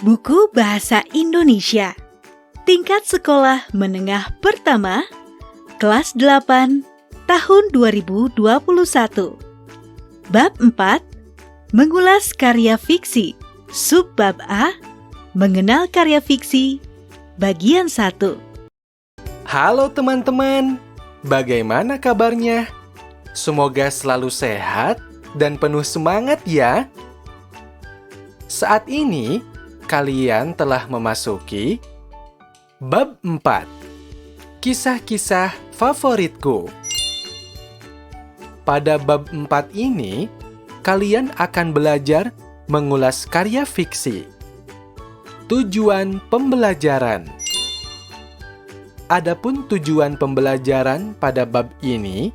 Buku Bahasa Indonesia Tingkat Sekolah Menengah Pertama Kelas 8 Tahun 2021 Bab 4 Mengulas karya fiksi Subbab A Mengenal karya fiksi Bagian 1. Halo teman-teman, bagaimana kabarnya? Semoga selalu sehat dan penuh semangat ya. Saat ini, kalian telah memasuki Bab 4. Kisah-kisah favoritku. Pada bab 4 ini, kalian akan belajar mengulas karya fiksi. Tujuan pembelajaran. Adapun tujuan pembelajaran pada bab ini,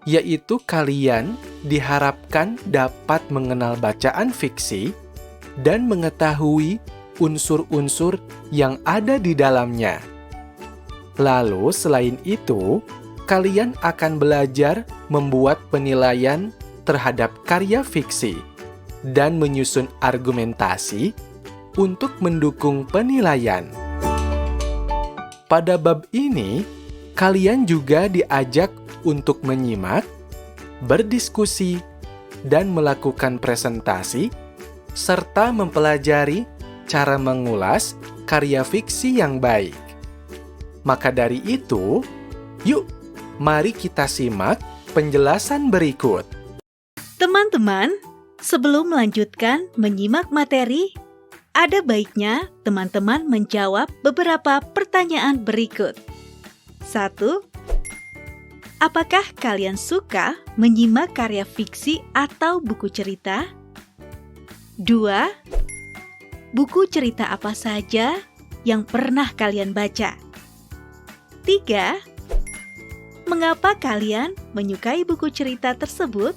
yaitu kalian diharapkan dapat mengenal bacaan fiksi dan mengetahui unsur-unsur yang ada di dalamnya. Lalu, selain itu, kalian akan belajar membuat penilaian terhadap karya fiksi dan menyusun argumentasi untuk mendukung penilaian. Pada bab ini, kalian juga diajak untuk menyimak, berdiskusi, dan melakukan presentasi, serta mempelajari cara mengulas karya fiksi yang baik. Maka dari itu, yuk, mari kita simak penjelasan berikut. Teman-teman, sebelum melanjutkan menyimak materi, ada baiknya teman-teman menjawab beberapa pertanyaan berikut. 1. Apakah kalian suka menyimak karya fiksi atau buku cerita? 2. Buku cerita apa saja yang pernah kalian baca? 3. Mengapa kalian menyukai buku cerita tersebut?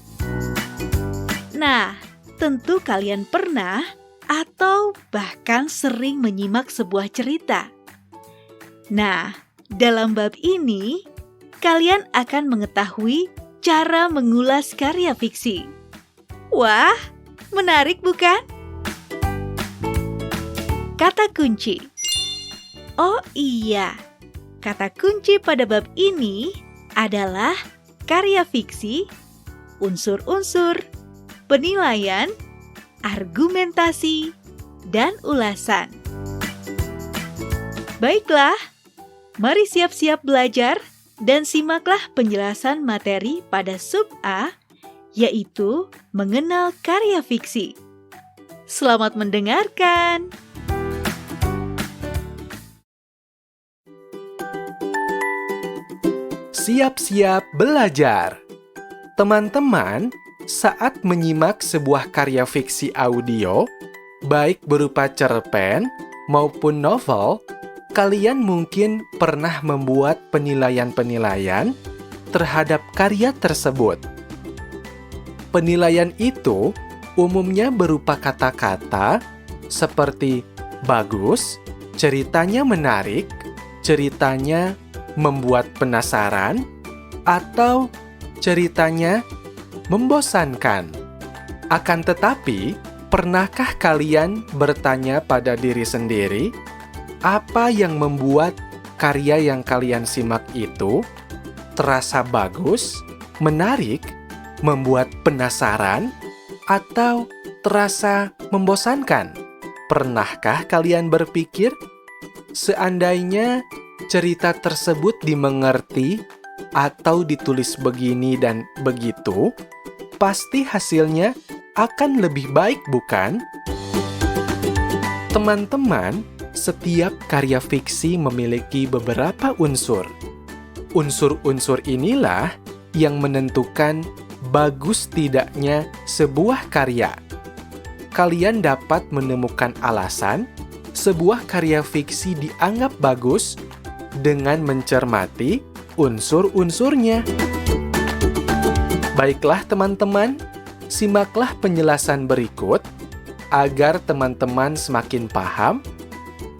Nah, tentu kalian pernah atau bahkan sering menyimak sebuah cerita. Nah, dalam bab ini, kalian akan mengetahui cara mengulas karya fiksi. Wah, menarik bukan? Kata kunci. Oh iya, kata kunci pada bab ini adalah karya fiksi, unsur-unsur, penilaian, argumentasi, dan ulasan. Baiklah, mari siap-siap belajar dan simaklah penjelasan materi pada sub A, yaitu mengenal karya fiksi. Selamat mendengarkan! Siap-siap belajar. Teman-teman, saat menyimak sebuah karya fiksi audio, baik berupa cerpen maupun novel, kalian mungkin pernah membuat penilaian-penilaian terhadap karya tersebut. Penilaian itu umumnya berupa kata-kata seperti bagus, ceritanya menarik, ceritanya membuat penasaran, atau ceritanya membosankan. Akan tetapi, pernahkah kalian bertanya pada diri sendiri, apa yang membuat karya yang kalian simak itu terasa bagus, menarik, membuat penasaran, atau terasa membosankan? Pernahkah kalian berpikir, seandainya cerita tersebut dimengerti atau ditulis begini dan begitu, pasti hasilnya akan lebih baik, bukan? Teman-teman, setiap karya fiksi memiliki beberapa unsur. Unsur-unsur inilah yang menentukan bagus tidaknya sebuah karya. Kalian dapat menemukan alasan sebuah karya fiksi dianggap bagus dengan mencermati unsur-unsurnya. Baiklah teman-teman, simaklah penjelasan berikut agar teman-teman semakin paham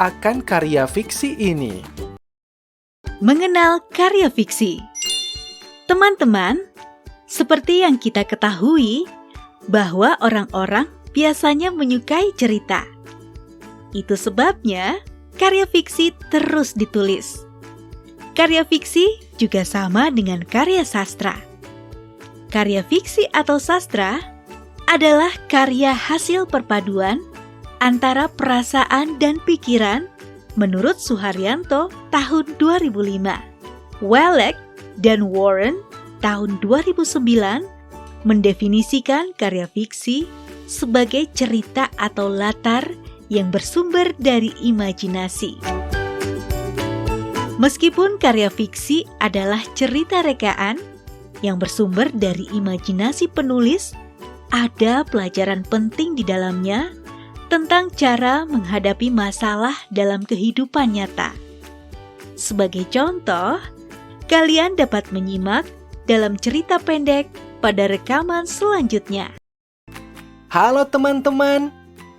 akan karya fiksi ini. Mengenal karya fiksi. Teman-teman, seperti yang kita ketahui bahwa orang-orang biasanya menyukai cerita. Itu sebabnya karya fiksi terus ditulis. Karya fiksi juga sama dengan karya sastra. Karya fiksi atau sastra adalah karya hasil perpaduan antara perasaan dan pikiran menurut Suharyanto tahun 2005. Welek dan Warren tahun 2009 mendefinisikan karya fiksi sebagai cerita atau latar yang bersumber dari imajinasi. Meskipun karya fiksi adalah cerita rekaan yang bersumber dari imajinasi penulis, ada pelajaran penting di dalamnya tentang cara menghadapi masalah dalam kehidupan nyata. Sebagai contoh, kalian dapat menyimak dalam cerita pendek pada rekaman selanjutnya. Halo teman-teman,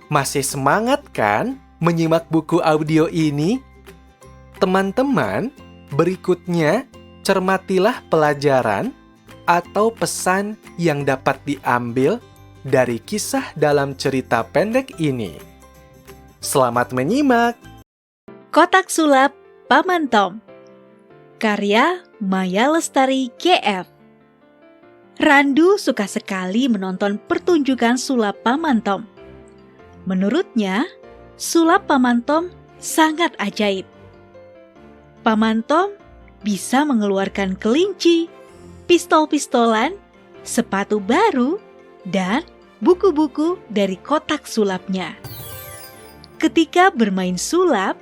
masih semangat kan menyimak buku audio ini? Teman-teman, berikutnya cermatilah pelajaran atau pesan yang dapat diambil dari kisah dalam cerita pendek ini. Selamat menyimak! Kotak Sulap Paman Tom, karya Maya Lestari GF. Randu suka sekali menonton pertunjukan sulap Paman Tom. Menurutnya, sulap Paman Tom sangat ajaib. Paman Tom bisa mengeluarkan kelinci, pistol-pistolan, sepatu baru, dan buku-buku dari kotak sulapnya. Ketika bermain sulap,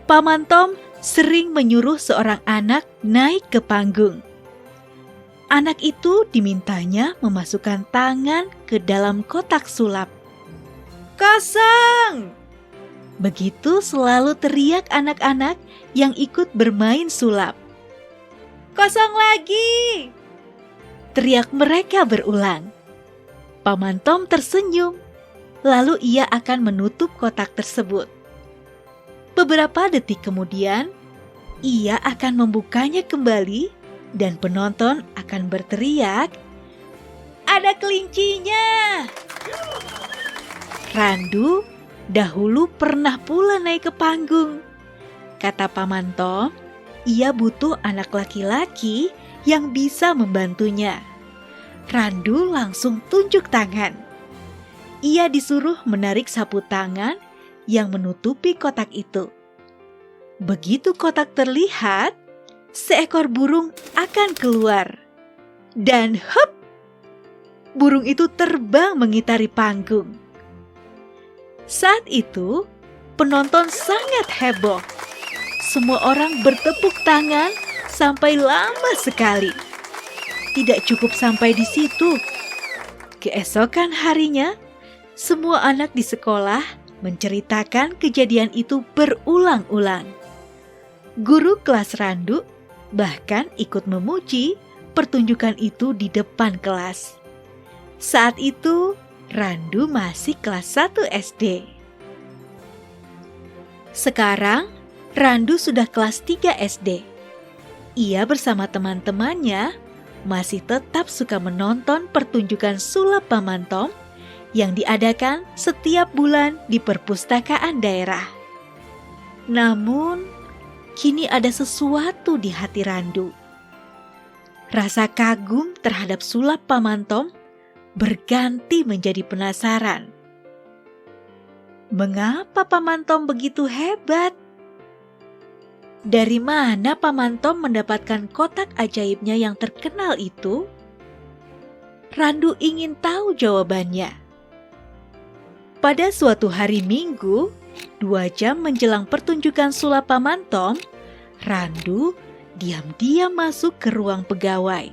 Paman Tom sering menyuruh seorang anak naik ke panggung. Anak itu dimintanya memasukkan tangan ke dalam kotak sulap. "Kosong!" Begitu selalu teriak anak-anak yang ikut bermain sulap. "Kosong lagi!" teriak mereka berulang. Paman Tom tersenyum, lalu ia akan menutup kotak tersebut. Beberapa detik kemudian, ia akan membukanya kembali dan penonton akan berteriak, "Ada kelincinya!" Randu dahulu pernah pula naik ke panggung. Kata Paman Tom, ia butuh anak laki-laki yang bisa membantunya. Randu langsung tunjuk tangan. Ia disuruh menarik sapu tangan yang menutupi kotak itu. Begitu kotak terlihat, seekor burung akan keluar. Dan hup! Burung itu terbang mengitari panggung. Saat itu, penonton sangat heboh. Semua orang bertepuk tangan sampai lama sekali. Tidak cukup sampai di situ. Keesokan harinya, semua anak di sekolah menceritakan kejadian itu berulang-ulang. Guru kelas Randu bahkan ikut memuji pertunjukan itu di depan kelas. Saat itu, Randu masih kelas 1 SD. Sekarang, Randu sudah kelas 3 SD. Ia bersama teman-temannya masih tetap suka menonton pertunjukan sulap Paman Tom yang diadakan setiap bulan di perpustakaan daerah. Namun, kini ada sesuatu di hati Randu. Rasa kagum terhadap sulap Paman Tom berganti menjadi penasaran. Mengapa Paman Tom begitu hebat? Dari mana Paman Tom mendapatkan kotak ajaibnya yang terkenal itu? Randu ingin tahu jawabannya. Pada suatu hari Minggu, 2 jam menjelang pertunjukan sulap Paman Tom, Randu diam-diam masuk ke ruang pegawai.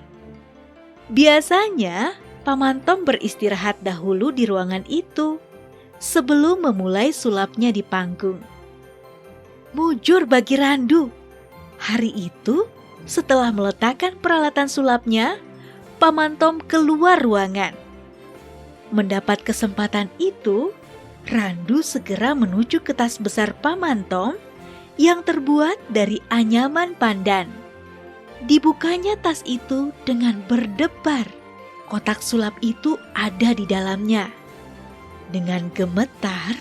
Biasanya, Paman Tom beristirahat dahulu di ruangan itu sebelum memulai sulapnya di panggung. Mujur bagi Randu, hari itu setelah meletakkan peralatan sulapnya, Paman Tom keluar ruangan. Mendapat kesempatan itu, Randu segera menuju ke tas besar Paman Tom yang terbuat dari anyaman pandan. Dibukanya tas itu dengan berdebar. Kotak sulap itu ada di dalamnya. Dengan gemetar,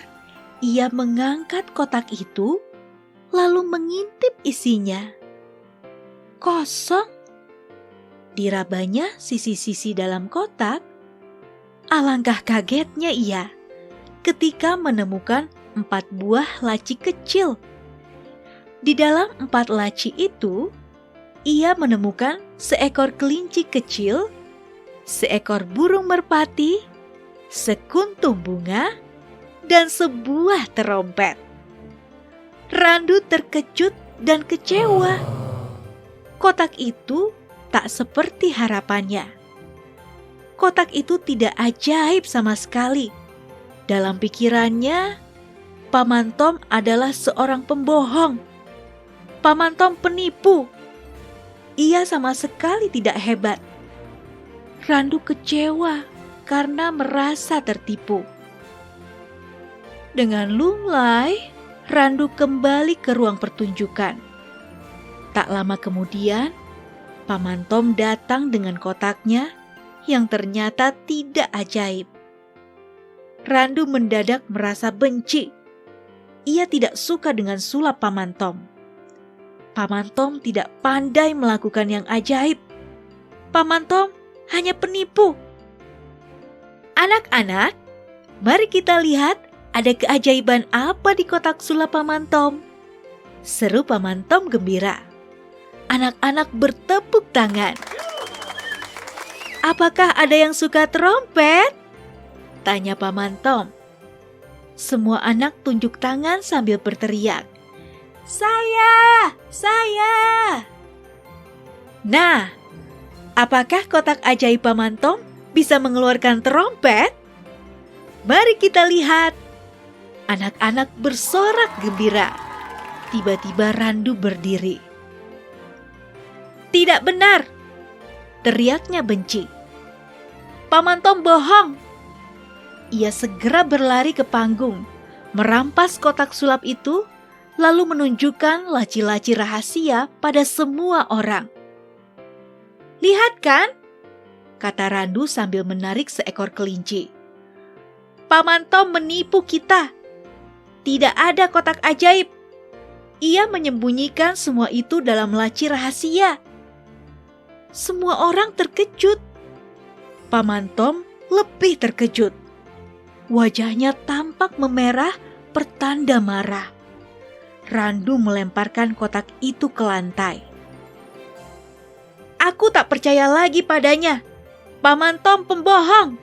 Ia mengangkat kotak itu, lalu mengintip isinya. Kosong. Dirabanya sisi-sisi dalam kotak. Alangkah kagetnya ia ketika menemukan 4 buah laci kecil. Di dalam 4 laci itu, ia menemukan seekor kelinci kecil, seekor burung merpati, sekuntum bunga, dan sebuah terompet. Randu terkejut dan kecewa. Kotak itu tak seperti harapannya. Kotak itu tidak ajaib sama sekali. Dalam pikirannya, Paman Tom adalah seorang pembohong. Paman Tom penipu. Ia sama sekali tidak hebat. Randu kecewa karena merasa tertipu. Dengan lunglai, Randu kembali ke ruang pertunjukan. Tak lama kemudian, Paman Tom datang dengan kotaknya yang ternyata tidak ajaib. Randu mendadak merasa benci. Ia tidak suka dengan sulap Paman Tom. Paman Tom tidak pandai melakukan yang ajaib. Paman Tom hanya penipu. Anak-anak, mari kita lihat ada keajaiban apa di kotak sulap Paman Tom. Seru Paman Tom gembira. Anak-anak bertepuk tangan. Apakah ada yang suka trompet? Tanya Paman Tom. Semua anak tunjuk tangan sambil berteriak. Saya! Saya! Nah, apakah kotak ajaib Paman Tom bisa mengeluarkan trompet? Mari kita lihat. Anak-anak bersorak gembira. Tiba-tiba Randu berdiri. Tidak benar, teriaknya benci. Paman Tom bohong. Ia segera berlari ke panggung, merampas kotak sulap itu, lalu menunjukkan laci-laci rahasia pada semua orang. Lihat kan? Kata Randu sambil menarik seekor kelinci. Paman Tom menipu kita. Tidak ada kotak ajaib. Ia menyembunyikan semua itu dalam laci rahasia. Semua orang terkejut. Paman Tom lebih terkejut. Wajahnya tampak memerah pertanda marah. Randu melemparkan kotak itu ke lantai. Aku tak percaya lagi padanya. Paman Tom pembohong.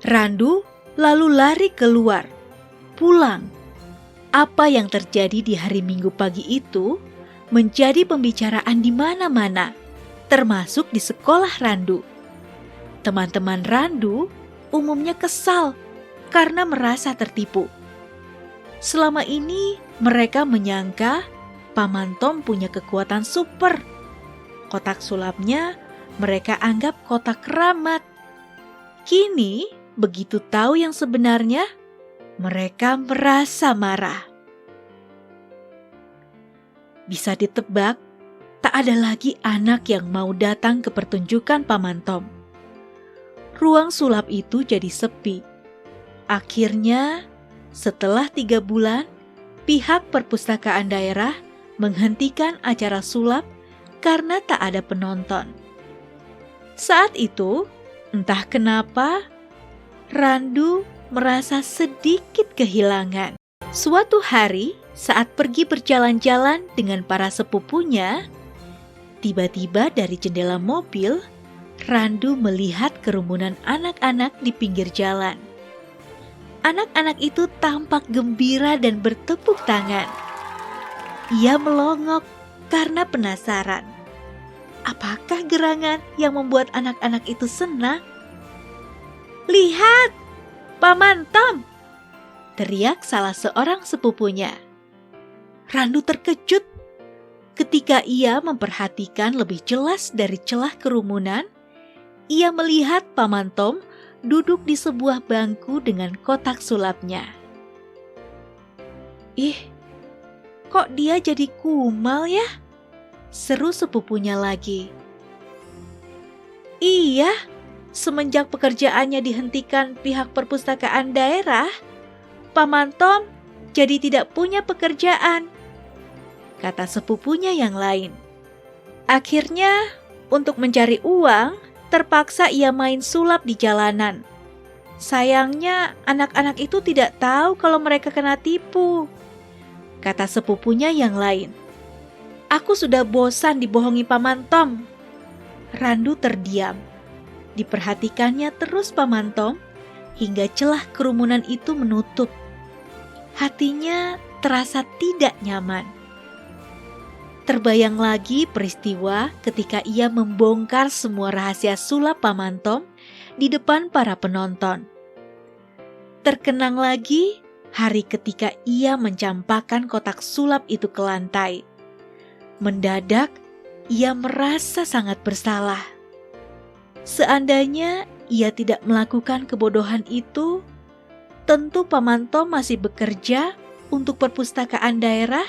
Randu lalu lari keluar, pulang. Apa yang terjadi di hari Minggu pagi itu menjadi pembicaraan di mana-mana, termasuk di sekolah Randu. Teman-teman Randu umumnya kesal karena merasa tertipu. Selama ini mereka menyangka Paman Tom punya kekuatan super. Kotak sulapnya mereka anggap kotak keramat. Kini, begitu tahu yang sebenarnya, mereka merasa marah. Bisa ditebak, tak ada lagi anak yang mau datang ke pertunjukan Paman Tom. Ruang sulap itu jadi sepi. Akhirnya, setelah 3 bulan, pihak perpustakaan daerah menghentikan acara sulap karena tak ada penonton. Saat itu, entah kenapa, Randu merasa sedikit kehilangan. Suatu hari, saat pergi berjalan-jalan dengan para sepupunya, tiba-tiba dari jendela mobil, Randu melihat kerumunan anak-anak di pinggir jalan. Anak-anak itu tampak gembira dan bertepuk tangan. Ia melongok karena penasaran. Apakah gerangan yang membuat anak-anak itu senang? Lihat, Paman Tom! Teriak salah seorang sepupunya. Randu terkejut ketika ia memperhatikan lebih jelas dari celah kerumunan. Ia melihat Paman Tom duduk di sebuah bangku dengan kotak sulapnya. Ih, kok dia jadi kumal ya? Seru sepupunya lagi. Iya, semenjak pekerjaannya dihentikan pihak perpustakaan daerah, Paman Tom jadi tidak punya pekerjaan, kata sepupunya yang lain. Akhirnya, untuk mencari uang, terpaksa ia main sulap di jalanan. Sayangnya, anak-anak itu tidak tahu kalau mereka kena tipu, kata sepupunya yang lain. Aku sudah bosan dibohongi Paman Tom. Randu terdiam. Diperhatikannya terus Paman Tom hingga celah kerumunan itu menutup. Hatinya terasa tidak nyaman. Terbayang lagi peristiwa ketika ia membongkar semua rahasia sulap Paman Tom di depan para penonton. Terkenang lagi hari ketika ia mencampakkan kotak sulap itu ke lantai. Mendadak, ia merasa sangat bersalah. Seandainya ia tidak melakukan kebodohan itu, tentu Paman Tom masih bekerja untuk perpustakaan daerah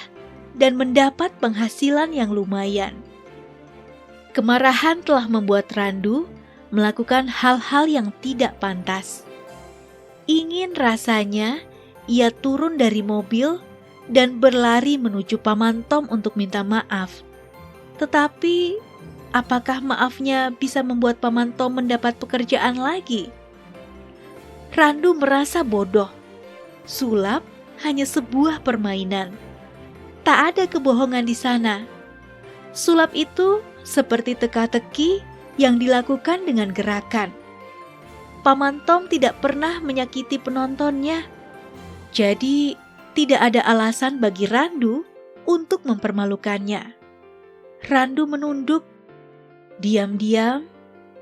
dan mendapat penghasilan yang lumayan. Kemarahan telah membuat Randu melakukan hal-hal yang tidak pantas. Ingin rasanya ia turun dari mobil dan berlari menuju Paman Tom untuk minta maaf. Tetapi, apakah maafnya bisa membuat Paman Tom mendapat pekerjaan lagi? Randu merasa bodoh. Sulap hanya sebuah permainan. Tak ada kebohongan di sana. Sulap itu seperti teka-teki yang dilakukan dengan gerakan. Paman Tom tidak pernah menyakiti penontonnya. Jadi, tidak ada alasan bagi Randu untuk mempermalukannya. Randu menunduk. Diam-diam,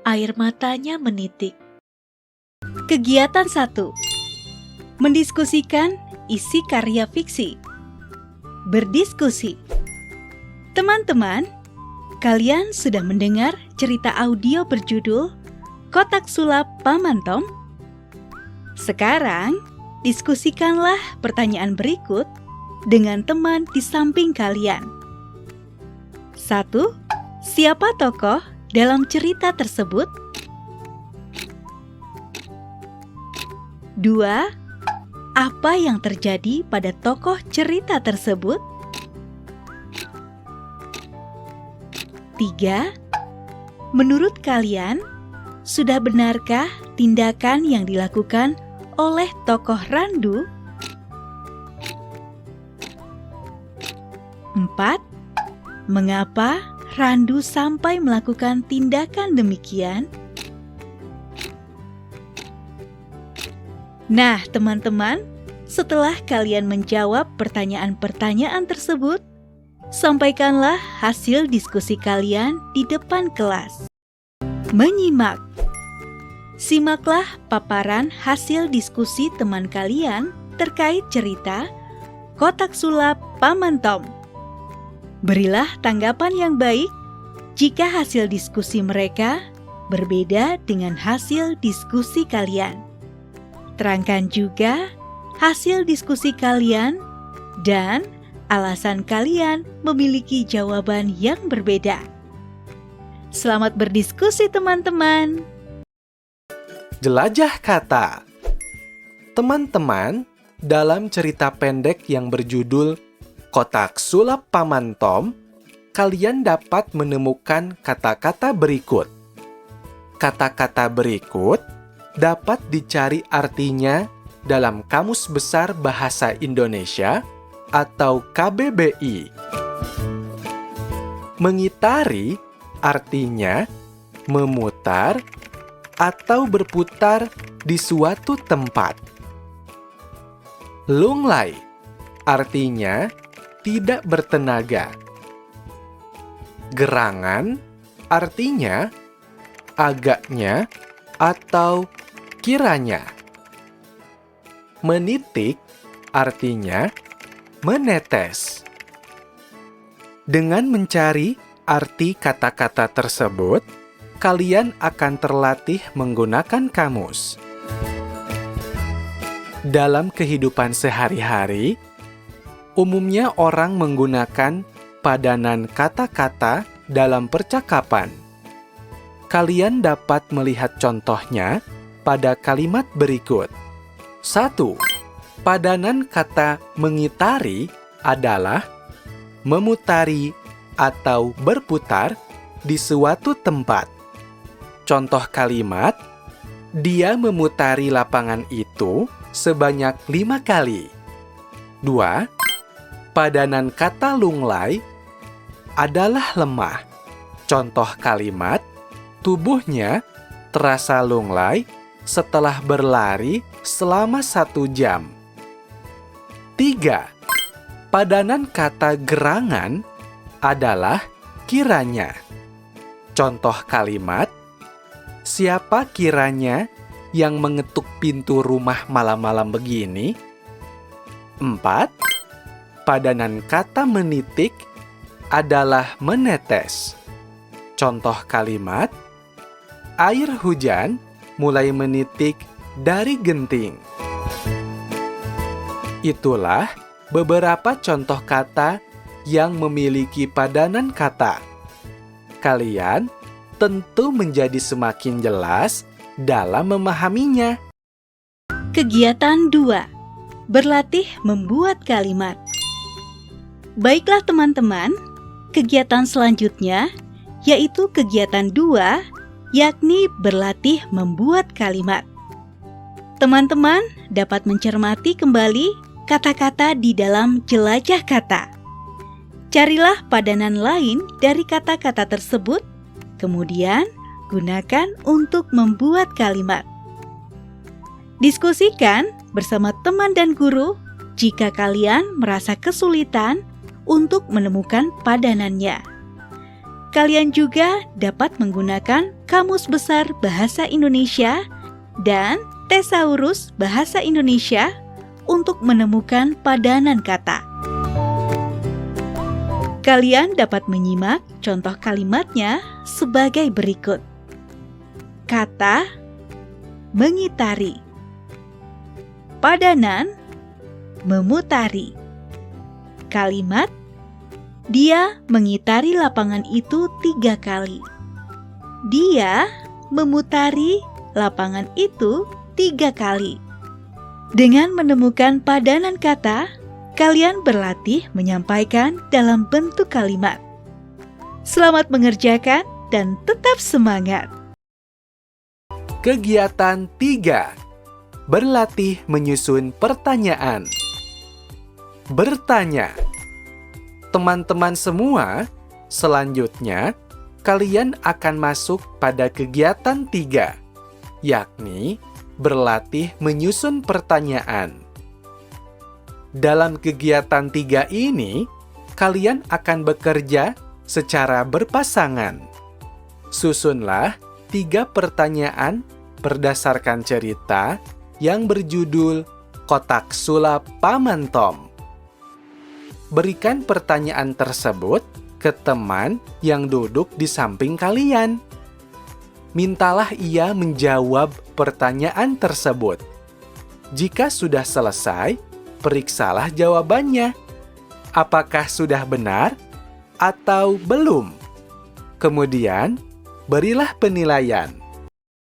air matanya menitik. Kegiatan 1. Mendiskusikan isi karya fiksi. Berdiskusi. Teman-teman, kalian sudah mendengar cerita audio berjudul Kotak Sulap Paman Tom? Sekarang, diskusikanlah pertanyaan berikut dengan teman di samping kalian. 1. Siapa tokoh dalam cerita tersebut? 2. Apa yang terjadi pada tokoh cerita tersebut? 3. Menurut kalian, sudah benarkah tindakan yang dilakukan oleh tokoh Randu? 4. Mengapa Randu sampai melakukan tindakan demikian? Nah, teman-teman, setelah kalian menjawab pertanyaan-pertanyaan tersebut, sampaikanlah hasil diskusi kalian di depan kelas. Menyimak. Simaklah paparan hasil diskusi teman kalian terkait cerita Kotak Sulap Paman Tom. Berilah tanggapan yang baik jika hasil diskusi mereka berbeda dengan hasil diskusi kalian. Terangkan juga hasil diskusi kalian dan alasan kalian memiliki jawaban yang berbeda. Selamat berdiskusi, teman-teman. Jelajah kata. Teman-teman, dalam cerita pendek yang berjudul Kotak Sulap Paman Tom, kalian dapat menemukan kata-kata berikut. Kata-kata berikut dapat dicari artinya dalam Kamus Besar Bahasa Indonesia atau KBBI. Mengitari artinya memutar atau berputar di suatu tempat. Lunglai artinya tidak bertenaga. Gerangan artinya agaknya atau kiranya. Menitik artinya menetes. Dengan mencari arti kata-kata tersebut, kalian akan terlatih menggunakan kamus. Dalam kehidupan sehari-hari, umumnya orang menggunakan padanan kata-kata dalam percakapan. Kalian dapat melihat contohnya pada kalimat berikut. 1. Padanan kata mengitari adalah memutari atau berputar di suatu tempat. Contoh kalimat, dia memutari lapangan itu sebanyak 5 kali. 2. Padanan kata lunglai adalah lemah. Contoh kalimat, tubuhnya terasa lunglai setelah berlari selama 1 jam. 3. Padanan kata gerangan adalah kiranya. Contoh kalimat, siapa kiranya yang mengetuk pintu rumah malam-malam begini? 4. Padanan kata menitik adalah menetes. Contoh kalimat, air hujan mulai menitik dari genting. Itulah beberapa contoh kata yang memiliki padanan kata. Kalian tentu menjadi semakin jelas dalam memahaminya. Kegiatan 2. Berlatih membuat kalimat. Baiklah teman-teman, kegiatan selanjutnya yaitu kegiatan 2, yakni berlatih membuat kalimat. Teman-teman dapat mencermati kembali kata-kata di dalam jelajah kata. Carilah padanan lain dari kata-kata tersebut, kemudian gunakan untuk membuat kalimat. Diskusikan bersama teman dan guru jika kalian merasa kesulitan untuk menemukan padanannya. Kalian juga dapat menggunakan Kamus Besar Bahasa Indonesia dan Thesaurus Bahasa Indonesia untuk menemukan padanan kata. Kalian dapat menyimak contoh kalimatnya sebagai berikut. Kata mengitari. Padanan memutari. Kalimat dia mengitari lapangan itu 3 kali. Dia memutari lapangan itu 3 kali. Dengan menemukan padanan kata, kalian berlatih menyampaikan dalam bentuk kalimat. Selamat mengerjakan dan tetap semangat. Kegiatan 3. Berlatih menyusun pertanyaan. Bertanya. Teman-teman semua, selanjutnya kalian akan masuk pada kegiatan 3, yakni berlatih menyusun pertanyaan. Dalam kegiatan 3 ini, kalian akan bekerja secara berpasangan. Susunlah 3 pertanyaan berdasarkan cerita yang berjudul Kotak Sulap Paman Tom. Berikan pertanyaan tersebut ke teman yang duduk di samping kalian. Mintalah ia menjawab pertanyaan tersebut. Jika sudah selesai, periksalah jawabannya. Apakah sudah benar atau belum? Kemudian, berilah penilaian.